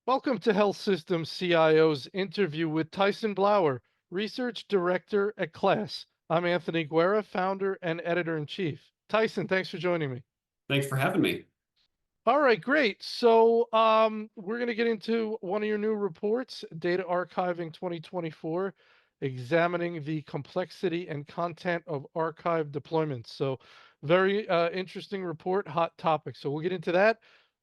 Welcome to Health Systems CIO's interview with Tyson Blauer, Research Director at KLAS. I'm Anthony Guerra, founder and editor-in-chief. Tyson, thanks for joining me. Thanks for having me. All right, great. So we're going to get into one of your new reports, Data Archiving 2024, examining the complexity and content of archive deployments. So very interesting report, hot topic. So we'll get into that.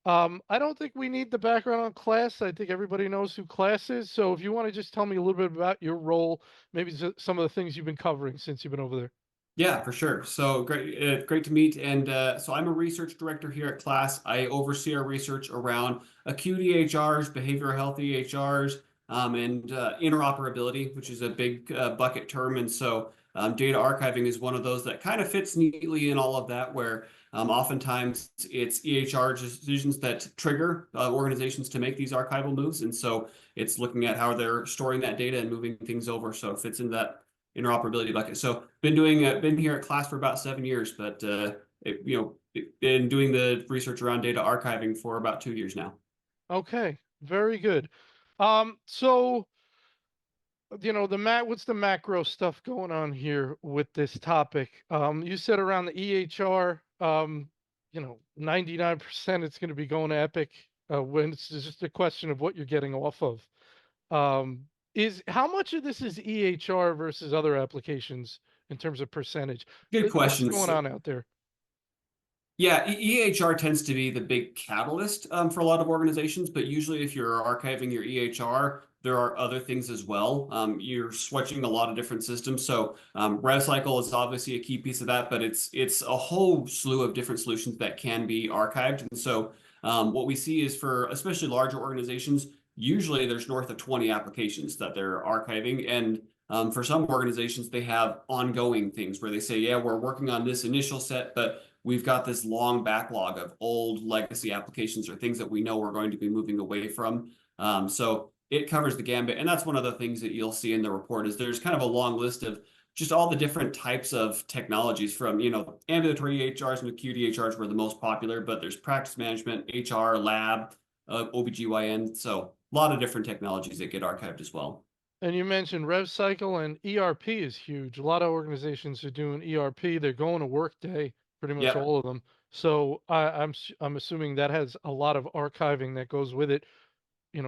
I don't think we need the background on KLAS. I think everybody knows who KLAS is. So if you want to just tell me a little bit about your role, maybe some of the things you've been covering since you've been over there. Yeah, for sure. So great, great to meet. And so I'm a research director here at KLAS. I oversee our research around acute EHRs, behavioral health EHRs, and interoperability, which is a big bucket term. And so data archiving is one of those that kind of fits neatly in all of that, where oftentimes it's EHR decisions that trigger organizations to make these archival moves. And so it's looking at how they're storing that data and moving things over. So it fits in that interoperability bucket. So been here at KLAS for about 7 years, but been doing the research around data archiving for about 2 years now. Okay, very good. So what's the macro stuff going on here with this topic? You said around the EHR, 99% it's going to be going to Epic, when it's just a question of what you're getting off of. Is how much of this is EHR versus other applications in terms of percentage? Good What's questions. going on out there? Yeah, EHR tends to be the big catalyst for a lot of organizations, but usually if you're archiving your EHR, there are other things as well. You're switching a lot of different systems. So RevCycle is obviously a key piece of that, but it's a whole slew of different solutions that can be archived. And so what we see is for especially larger organizations, usually there's north of 20 applications that they're archiving. And for some organizations, they have ongoing things where they say, yeah, we're working on this initial set, but we've got this long backlog of old legacy applications or things that we know we're going to be moving away from. So it covers the gambit. And that's one of the things that you'll see in the report is there's kind of a long list of just all the different types of technologies from, ambulatory EHRs and acute EHRs were the most popular, but there's practice management, HR, lab, OBGYN. So a lot of different technologies that get archived as well. And you mentioned RevCycle and ERP is huge. A lot of organizations are doing ERP. They're going to Workday, pretty much Yep. all of them. So I'm assuming that has a lot of archiving that goes with it,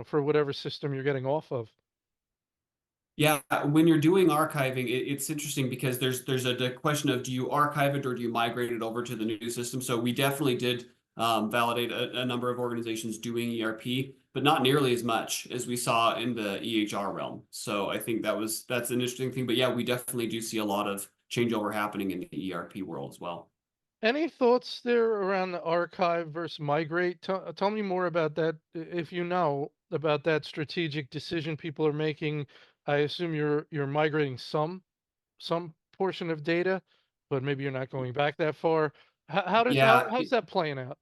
for whatever system you're getting off of. Yeah, when you're doing archiving, it's interesting because there's a question of do you archive it or do you migrate it over to the new system? So we definitely did validate a number of organizations doing ERP, but not nearly as much as we saw in the EHR realm. So I think that's an interesting thing. But yeah, we definitely do see a lot of changeover happening in the ERP world as well. Any thoughts there around the archive versus migrate? Tell me more about that, if you know about that strategic decision people are making. I assume you're migrating some portion of data, but maybe you're not going back that far. Yeah, How's that playing out?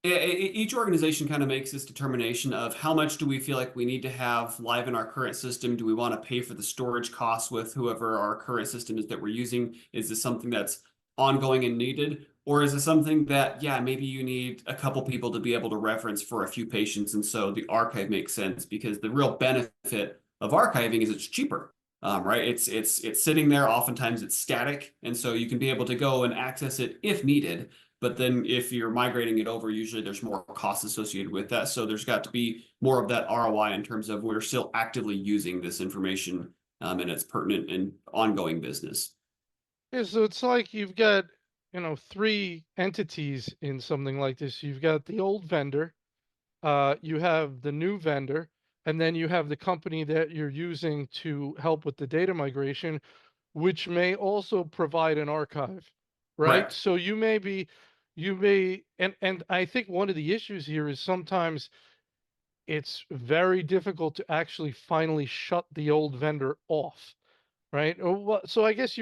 each organization kind of makes this determination of how much do we feel like we need to have live in our current system? Do we want to pay for the storage costs with whoever our current system is that we're using? Is this something that's ongoing and needed? Or is it something that, yeah, maybe you need a couple people to be able to reference for a few patients? And so the archive makes sense because the real benefit of archiving is it's cheaper. Right? It's sitting there. Oftentimes it's static. And so you can be able to go and access it if needed. But then if you're migrating it over, usually there's more costs associated with that. So there's got to be more of that ROI in terms of we're still actively using this information and it's pertinent and ongoing business. Yeah, so it's like you've got, three entities in something like this. You've got the old vendor, you have the new vendor, and then you have the company that you're using to help with the data migration, which may also provide an archive, right? Correct. So and I think one of the issues here is sometimes it's very difficult to actually finally shut the old vendor off, right? So I guess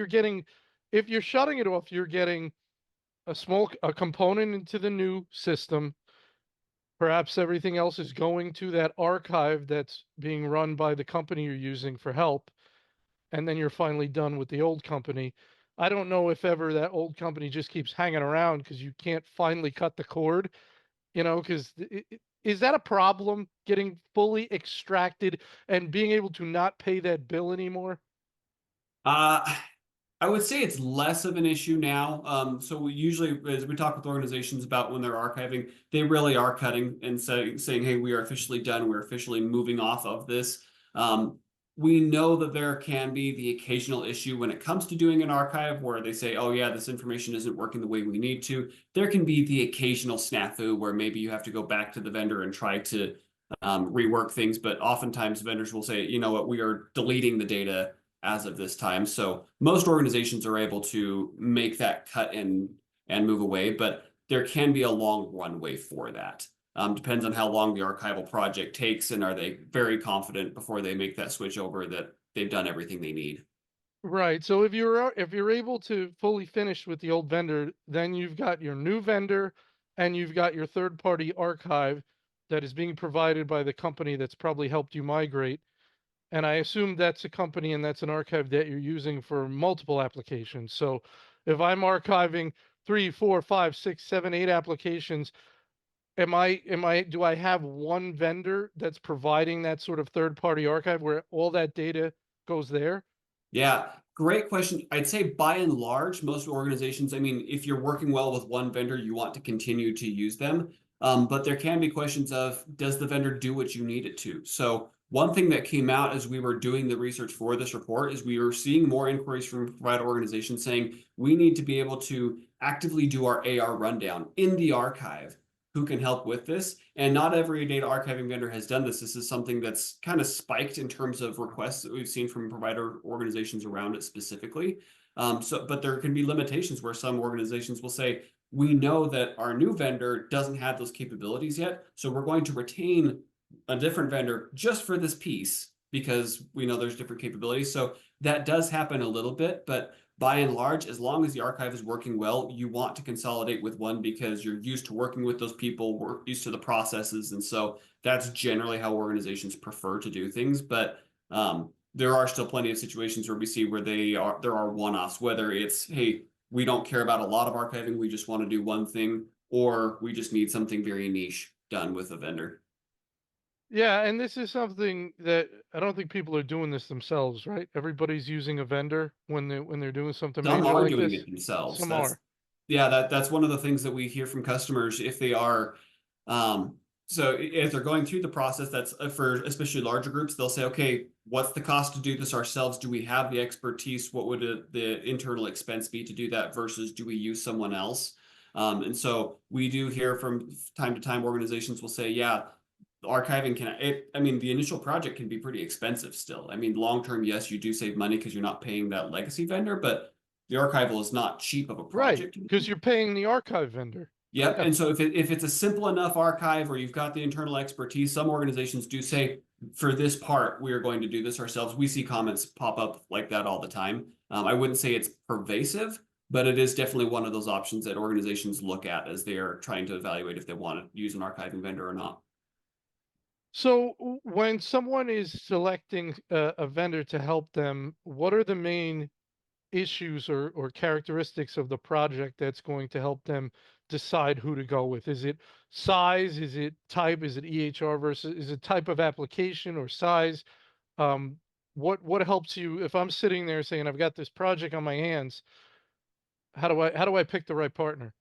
if you're shutting it off, you're getting a component into the new system. Perhaps everything else is going to that archive that's being run by the company you're using for help, and then you're finally done with the old company. I don't know if ever that old company just keeps hanging around because you can't finally cut the cord, because is that a problem, getting fully extracted and being able to not pay that bill anymore? Uh, I would say it's less of an issue now. So we usually, as we talk with organizations about when they're archiving, they really are cutting and saying, "Hey, we are officially done. We're officially moving off of this." Um, we know that there can be the occasional issue when it comes to doing an archive where they say, "Oh yeah, this information isn't working the way we need to." There can be the occasional snafu where maybe you have to go back to the vendor and try to rework things. But oftentimes vendors will say, "You know what? We are deleting the data as of this time." So most organizations are able to make that cut and move away, but there can be a long runway for that. Depends on how long the archival project takes, and are they very confident before they make that switch over that they've done everything they need. Right. So if you're able to fully finish with the old vendor, then you've got your new vendor and you've got your third party archive that is being provided by the company that's probably helped you migrate. And I assume that's a company and that's an archive that you're using for multiple applications. So if I'm archiving three, four, five, six, seven, eight applications, do I have one vendor that's providing that sort of third party archive where all that data goes there? Yeah, great question. I'd say by and large, most organizations, I mean, if you're working well with one vendor, you want to continue to use them. But there can be questions of, does the vendor do what you need it to? So one thing that came out as we were doing the research for this report is we were seeing more inquiries from provider organizations saying we need to be able to actively do our AR rundown in the archive. Who can help with this? And not every data archiving vendor has done this. This is something that's kind of spiked in terms of requests that we've seen from provider organizations around it specifically. But there can be limitations where some organizations will say, we know that our new vendor doesn't have those capabilities yet, so we're going to retain a different vendor just for this piece because we know there's different capabilities. So that does happen a little bit, but by and large, as long as the archive is working well, you want to consolidate with one because you're used to working with those people, we're used to the processes. And so that's generally how organizations prefer to do things. But there are still plenty of situations where we see where there are one-offs, whether it's, hey, we don't care about a lot of archiving, we just want to do one thing, or we just need something very niche done with a vendor. Yeah, and this is something that I don't think people are doing this themselves, right? Everybody's using a vendor when they're doing something Some major are like doing this. it themselves. Some That's are. yeah, that's one of the things that we hear from customers if they are um so if they're going through the process, that's for especially larger groups, they'll say, okay, what's the cost to do this ourselves? Do we have the expertise? What would the internal expense be to do that versus do we use someone else? And so we do hear from time to time organizations will say, yeah, archiving I mean, the initial project can be pretty expensive still. I mean, long term, yes, you do save money because you're not paying that legacy vendor, but the archival is not cheap of a Right, project. because you're paying the archive vendor. Yep. Yeah. And so if it's a simple enough archive or you've got the internal expertise, some organizations do say, for this part, we are going to do this ourselves. We see comments pop up like that all the time. I wouldn't say it's pervasive, but it is definitely one of those options that organizations look at as they are trying to evaluate if they want to use an archiving vendor or not. So when someone is selecting a vendor to help them, what are the main issues or characteristics of the project that's going to help them decide who to go with? Is it size? Is it type? Is it EHR versus, is it type of application or size? Um, what helps you if I'm sitting there saying I've got this project on my hands, how do I pick the right partner?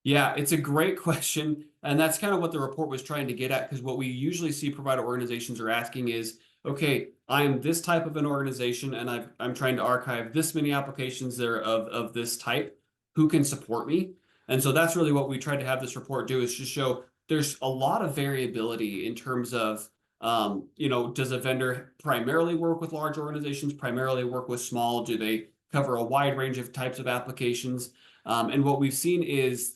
Yeah, it's a great question. And that's kind of what the report was trying to get at, because what we usually see provider organizations are asking is, okay, I'm this type of an organization and I'm trying to archive this many applications there of this type. Who can support me? And so that's really what we tried to have this report do is just show there's a lot of variability in terms of, does a vendor primarily work with large organizations, primarily work with small? Do they cover a wide range of types of applications? And what we've seen is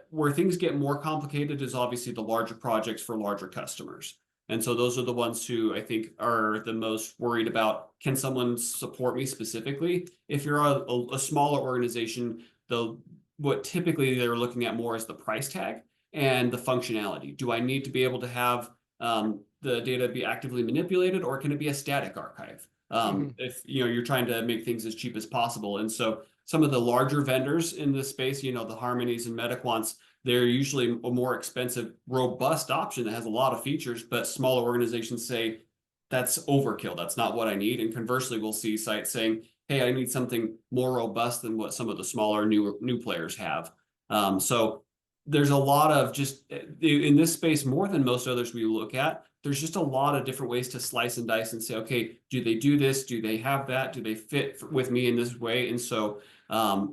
where things get more complicated is obviously the larger projects for larger customers. And so those are the ones who I think are the most worried about, can someone support me specifically? If you're a smaller organization, what typically they're looking at more is the price tag and the functionality. Do I need to be able to have the data be actively manipulated, or can it be a static archive? Hmm. If you're trying to make things as cheap as possible. And so some of the larger vendors in this space, you know, the Harmonies and Metaquants, they're usually a more expensive, robust option that has a lot of features, but smaller organizations say that's overkill. That's not what I need. And conversely, we'll see sites saying, hey, I need something more robust than what some of the smaller new players have. So there's a lot of just in this space, more than most others we look at, there's just a lot of different ways to slice and dice and say, okay, do they do this? Do they have that? Do they fit with me in this way? And so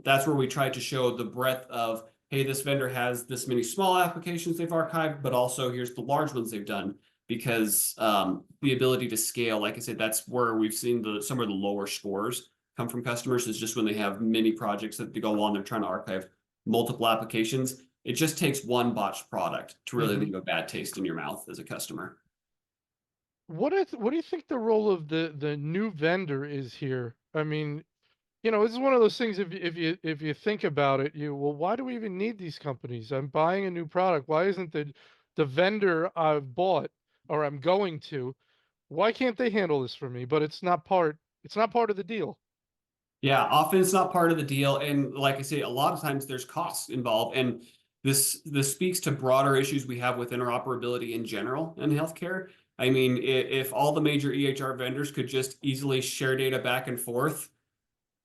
that's where we try to show the breadth of, hey, this vendor has this many small applications they've archived, but also here's the large ones they've done. Because the ability to scale, like I said, that's where we've seen some of the lower scores come from customers, is just when they have many projects that they go on, they're trying to archive multiple applications. It just takes one botched product to really Hmm. leave a bad taste in your mouth as a customer. What do you think the role of the new vendor is here? I mean, you know, this is one of those things. If you think about it, well, why do we even need these companies? I'm buying a new product. Why isn't the vendor I've bought or I'm going to? Why can't they handle this for me? But it's not part. It's not part of the deal. Yeah, often it's not part of the deal. And like I say, a lot of times there's costs involved. And this speaks to broader issues we have with interoperability in general in healthcare. I mean, if all the major EHR vendors could just easily share data back and forth,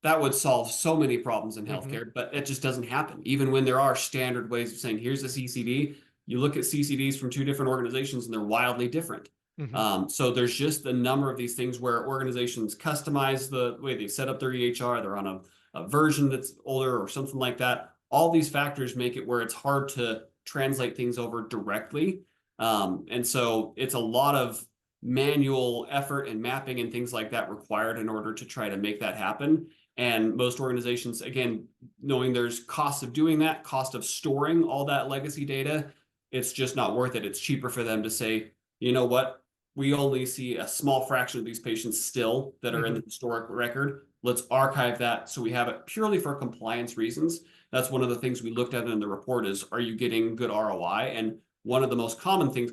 that would solve so many problems in Hmm. healthcare, but it just doesn't happen. Even when there are standard ways of saying, here's a CCD, you look at CCDs from two different organizations and they're wildly different. Hmm. So there's just a number of these things where organizations customize the way they set up their EHR. They're on a version that's older or something like that. All these factors make it where it's hard to translate things over directly. And so it's a lot of manual effort and mapping and things like that required in order to try to make that happen. And most organizations, again, knowing there's cost of doing that, cost of storing all that legacy data, it's just not worth it. It's cheaper for them to say, you know what, we only see a small fraction of these patients still that are in Hmm. the historic record. Let's archive that so we have it purely for compliance reasons. That's one of the things we looked at in the report is, are you getting good ROI? And one of the most common things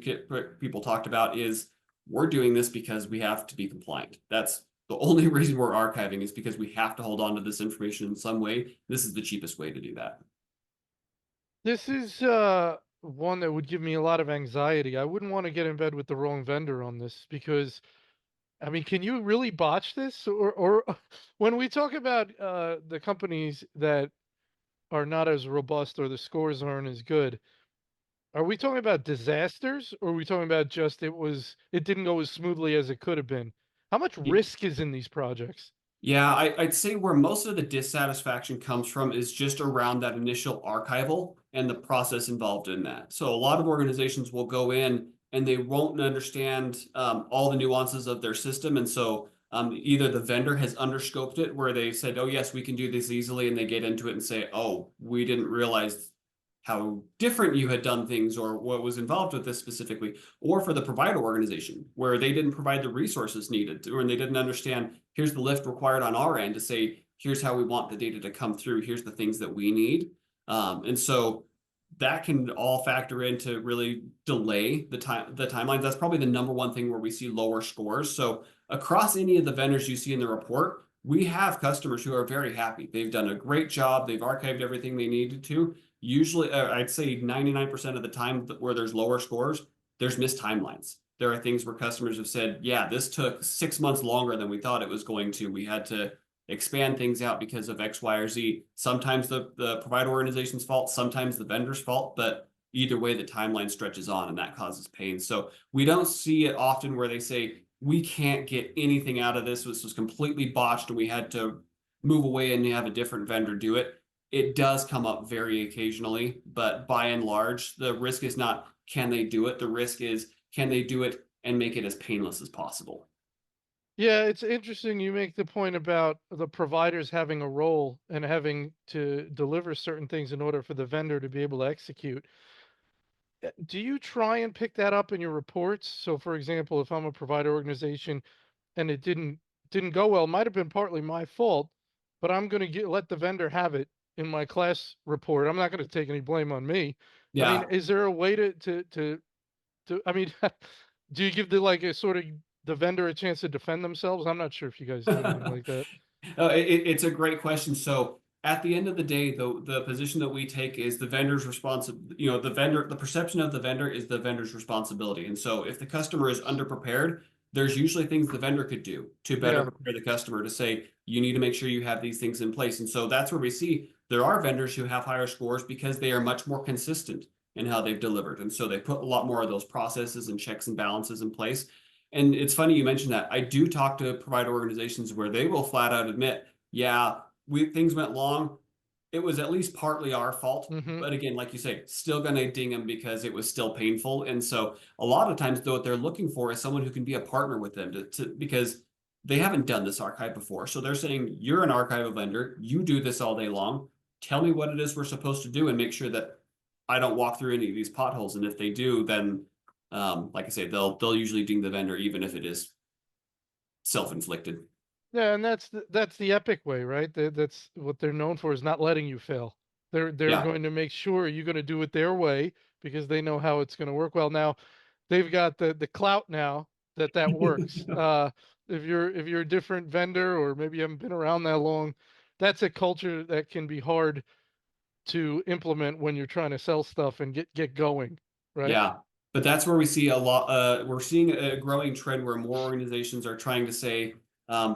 people talked about is, we're doing this because we have to be compliant. That's the only reason we're archiving, is because we have to hold on to this information in some way. This is the cheapest way to do that. This is one that would give me a lot of anxiety. I wouldn't want to get in bed with the wrong vendor on this because I mean, can you really botch this? Or when we talk about the companies that are not as robust or the scores aren't as good, are we talking about disasters or are we talking about just it didn't go as smoothly as it could have been? How much risk is in these projects? Yeah, I'd say where most of the dissatisfaction comes from is just around that initial archival and the process involved in that. So a lot of organizations will go in and they won't understand all the nuances of their system. And so either the vendor has underscoped it where they said, oh, yes, we can do this easily. And they get into it and say, oh, we didn't realize how different you had done things or what was involved with this specifically, or for the provider organization where they didn't provide the resources needed to, or they didn't understand, here's the lift required on our end to say, here's how we want the data to come through, here's the things that we need. And so that can all factor into really delay the timelines. That's probably the number one thing where we see lower scores. So across any of the vendors you see in the report, we have customers who are very happy. They've done a great job. They've archived everything they needed to. Usually, I'd say 99% of the time where there's lower scores, there's missed timelines. There are things where customers have said, yeah, this took 6 months longer than we thought it was going to. We had to expand things out because of X, Y, or Z. Sometimes the provider organization's fault, sometimes the vendor's fault, but either way, the timeline stretches on and that causes pain. So we don't see it often where they say, we can't get anything out of this. This was completely botched and we had to move away and have a different vendor do it. It does come up very occasionally, but by and large, the risk is not can they do it? The risk is can they do it and make it as painless as possible? Yeah, it's interesting you make the point about the providers having a role and having to deliver certain things in order for the vendor to be able to execute. Do you try and pick that up in your reports? So for example, if I'm a provider organization and it didn't go well, might have been partly my fault, but I'm going to let the vendor have it in my KLAS report. I'm not going to take any blame on me. I mean, Yeah. is there a way I mean, do you give the like a sort of the vendor a chance to defend themselves? I'm not sure if you guys do anything like that. It's a great question. So at the end of the day, the position that we take is the vendor's responsibility. You know, the perception of the vendor is the vendor's responsibility. And so if the customer is underprepared, there's usually things the vendor could do to better Yeah. prepare the customer to say, you need to make sure you have these things in place. And so that's where we see there are vendors who have higher scores because they are much more consistent in how they've delivered. And so they put a lot more of those processes and checks and balances in place. And it's funny you mentioned that. I do talk to provider organizations where they will flat out admit, yeah, things went long. It was at least partly our fault. Hmm. But again, like you say, still going to ding them because it was still painful. And so a lot of times, though, what they're looking for is someone who can be a partner with them because they haven't done this archive before. So they're saying, you're an archival vendor. You do this all day long. Tell me what it is we're supposed to do and make sure that I don't walk through any of these potholes. And if they do, then like I say, they'll usually ding the vendor, even if it is self-inflicted. Yeah, and that's the epic way, right? That's what they're known for, is not letting you fail. They're Yeah. going to make sure you're going to do it their way because they know how it's going to work. Well, now they've got the clout now that works. If you're a different vendor, or maybe you haven't been around that long, that's a culture that can be hard to implement when you're trying to sell stuff and get going, right? Yeah, but that's where we see a lot. We're seeing a growing trend where more organizations are trying to say,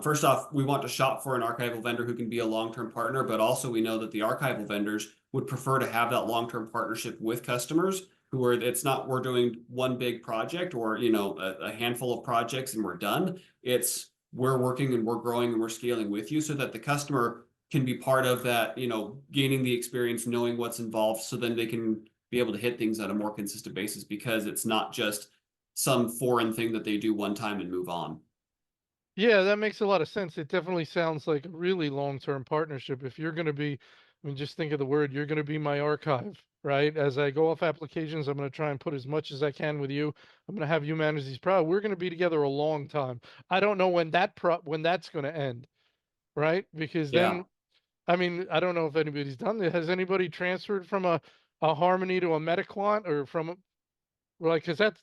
first off, we want to shop for an archival vendor who can be a long-term partner, but also we know that the archival vendors would prefer to have that long-term partnership with customers who are, it's not we're doing one big project or, you know, a handful of projects and we're done. It's we're working and we're growing and we're scaling with you so that the customer can be part of that, you know, gaining the experience, knowing what's involved, so then they can be able to hit things on a more consistent basis because it's not just some foreign thing that they do one time and move on. Yeah, that makes a lot of sense. It definitely sounds like a really long-term partnership. If you're going to be, I mean, just think of the word, you're going to be my archive, right? As I go off applications, I'm going to try and put as much as I can with you. I'm going to have you manage these products. We're going to be together a long time. I don't know when that's going to end, right? Because Yeah. then, I mean, I don't know if anybody's done that. Has anybody transferred from a Harmony to a Metaquant, or like, because that's,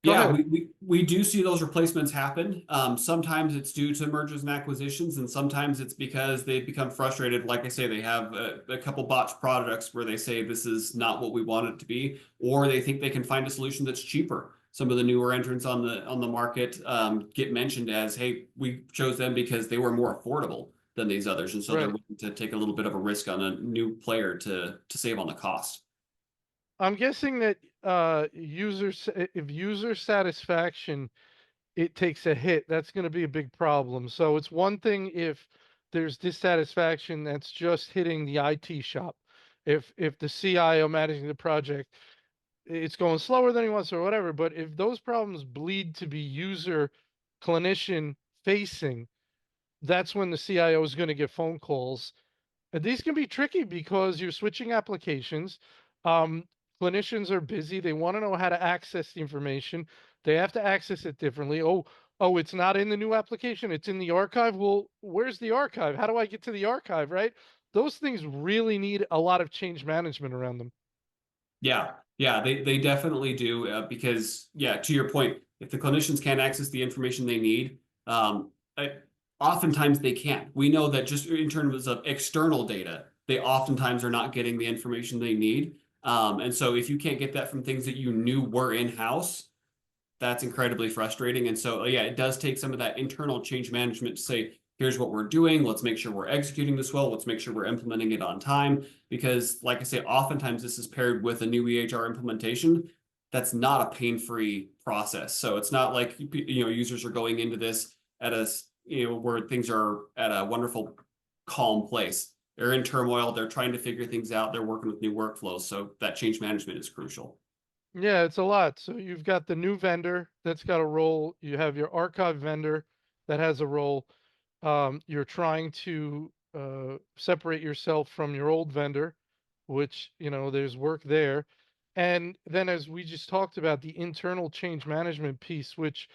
go Yeah, ahead. we do see those replacements happen. Sometimes it's due to mergers and acquisitions, and sometimes it's because they've become frustrated. Like I say, they have a couple botched products where they say this is not what we want it to be, or they think they can find a solution that's cheaper. Some of the newer entrants on the market get mentioned as, "Hey, we chose them because they were more affordable than these others," and so they're Right. willing to take a little bit of a risk on a new player to save on the cost. I'm guessing that if user satisfaction it takes a hit, that's going to be a big problem. So it's one thing if there's dissatisfaction that's just hitting the IT shop. If the CIO managing the project, it's going slower than he wants or whatever, but if those problems bleed to be user clinician facing, that's when the CIO is going to get phone calls. And these can be tricky because you're switching applications. Um, Clinicians are busy. They want to know how to access the information. They have to access it differently. Oh, it's not in the new application. It's in the archive. Well, where's the archive? How do I get to the archive, right? Those things really need a lot of change management around them. Yeah, yeah, they definitely do because yeah, to your point, if the clinicians can't access the information they need, um, I, oftentimes they can't. We know that just in terms of external data, they oftentimes are not getting the information they need. And so if you can't get that from things that you knew were in-house, that's incredibly frustrating. And so, yeah, it does take some of that internal change management to say, here's what we're doing. Let's make sure we're executing this well. Let's make sure we're implementing it on time. Because, like I say, oftentimes this is paired with a new EHR implementation. That's not a pain-free process. So it's not like users are going into this at a where things are at a wonderful, calm place. They're in turmoil. They're trying to figure things out. They're working with new workflows. So that change management is crucial. Yeah, it's a lot. So you've got the new vendor that's got a role. You have your archive vendor that has a role. You're trying to separate yourself from your old vendor, which, there's work there. And then, as we just talked about, the internal change management piece, which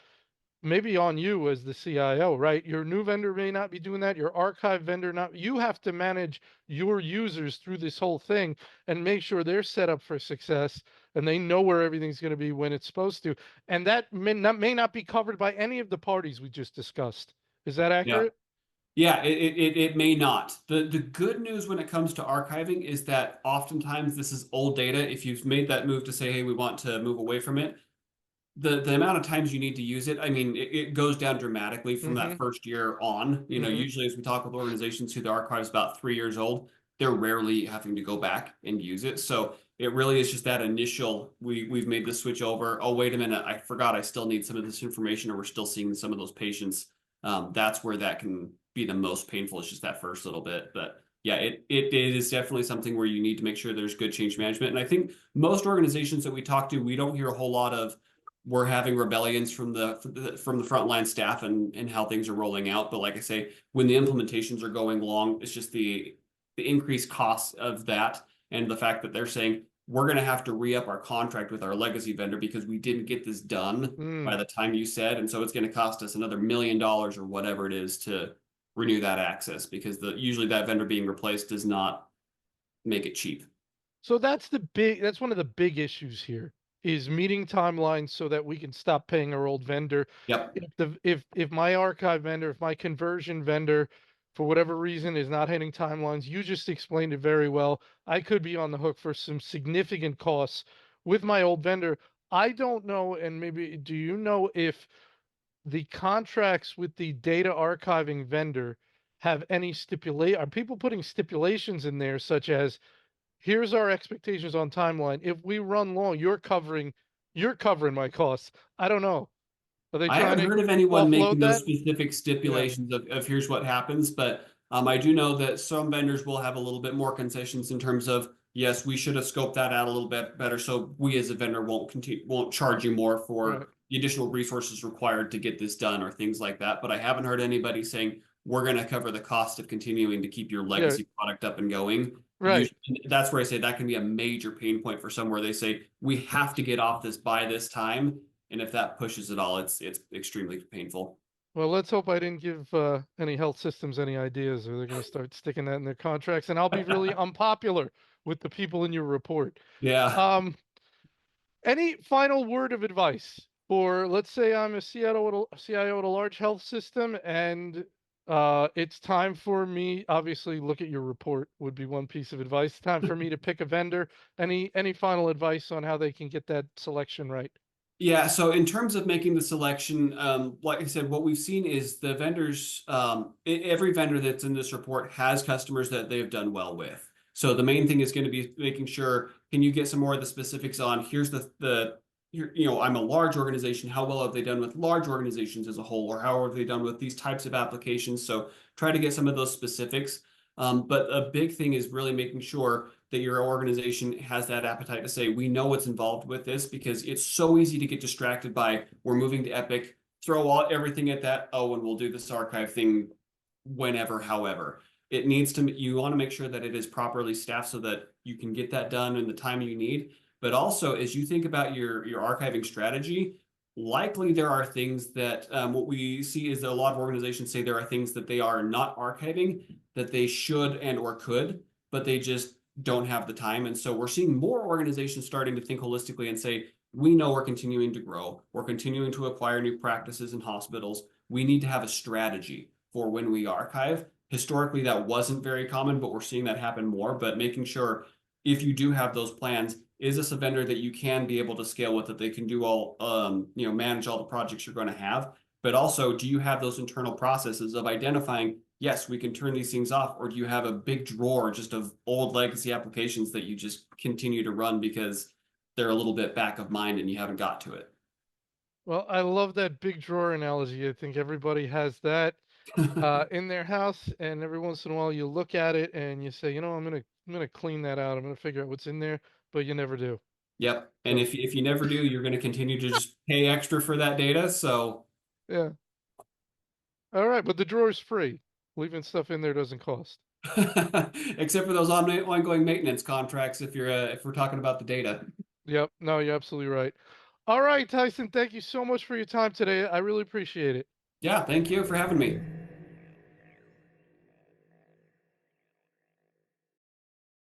maybe on you as the CIO, right? Your new vendor may not be doing that. Your archive vendor not. You have to manage your users through this whole thing and make sure they're set up for success and they know where everything's going to be when it's supposed to. And that may not be covered by any of the parties we just discussed. Is that Yeah. accurate? Yeah, it may not. The good news when it comes to archiving is that oftentimes this is old data. If you've made that move to say, hey, we want to move away from it, the amount of times you need to use it, I mean, it goes down dramatically from that Mm-hmm. first year on. Mm-hmm. Usually as we talk with organizations who the archive is about 3 years old, they're rarely having to go back and use it. So it really is just that initial, we've made this switch over. Oh, wait a minute, I forgot I still need some of this information, or we're still seeing some of those patients. That's where that can be the most painful. It's just that first little bit. But yeah, it is definitely something where you need to make sure there's good change management. And I think most organizations that we talk to, we don't hear a whole lot of we're having rebellions from the frontline staff and how things are rolling out. But like I say, when the implementations are going long, it's just the increased costs of that and the fact that they're saying we're going to have to re-up our contract with our legacy vendor because we didn't get this done by Mm. the time you said, and so it's going to cost us another $1 million or whatever it is to renew that access because the usually that vendor being replaced does not make it cheap. So that's one of the big issues here is meeting timelines so that we can stop paying our old vendor. Yep. If my archive vendor, if my conversion vendor, for whatever reason is not hitting timelines, you just explained it very well. I could be on the hook for some significant costs with my old vendor. I don't know, and maybe do you know if the contracts with the data archiving vendor have any stipulate? Are people putting stipulations in there such as here's our expectations on timeline. If we run long, you're covering my costs. I don't know. Are they I trying haven't to heard of anyone offload making those that? specific Yeah, stipulations of here's what happens, but I do know that some vendors will have a little bit more concessions in terms of yes, we should have scoped that out a little bit better, so we as a vendor won't charge you more right. for the additional resources required to get this done or things like that. But I haven't heard anybody saying we're going to cover the cost of continuing to keep your Yeah, legacy product up and going. right. Usually, that's where I say that can be a major pain point for somewhere they say we have to get off this by this time, and if that pushes it all, it's extremely painful. Well, let's hope I didn't give any health systems any ideas, or they're going to start sticking that in their contracts, and I'll be really unpopular with the people in your report. Yeah. Um, Any final word of advice for, let's say I'm a CIO at a large health system and it's time for me, obviously look at your report would be one piece of advice. Time for me to pick a vendor. Any final advice on how they can get that selection right? Yeah, so in terms of making the selection, like I said, what we've seen is the vendors, every vendor that's in this report has customers that they've done well with. So the main thing is going to be making sure, can you get some more of the specifics on here's I'm a large organization. How well have they done with large organizations as a whole, or how have they done with these types of applications? So try to get some of those specifics. But a big thing is really making sure that your organization has that appetite to say, we know what's involved with this because it's so easy to get distracted by we're moving to Epic, throw everything at that. Oh, and we'll do this archive thing whenever, however. It needs to, you want to make sure that it is properly staffed so that you can get that done in the time you need. But also, as you think about your archiving strategy, likely there are things that what we see is that a lot of organizations say there are things that they are not archiving that they should and or could, but they just don't have the time. And so we're seeing more organizations starting to think holistically and say, we know we're continuing to grow. We're continuing to acquire new practices in hospitals. We need to have a strategy for when we archive. Historically, that wasn't very common, but we're seeing that happen more. But making sure if you do have those plans, is this a vendor that you can be able to scale with, that they can do all, manage all the projects you're going to have? But also, do you have those internal processes of identifying, yes, we can turn these things off, or do you have a big drawer just of old legacy applications that you just continue to run because they're a little bit back of mind and you haven't got to Well, I love that big drawer analogy. I think everybody has that it? in their house, and every once in a while you look at it and you say, I'm gonna clean that out. I'm gonna figure out what's in there, but you never do. Yep. And So if you never do, you're going to continue to just pay extra for that data. So, yeah. All right, but the drawer's free. Leaving stuff in there doesn't cost. except for those ongoing maintenance contracts, if we're talking about the data. Yep. No, you're absolutely right. All right, Tyson, thank you so much for your time today. I really appreciate it. Yeah. Thank you for having me.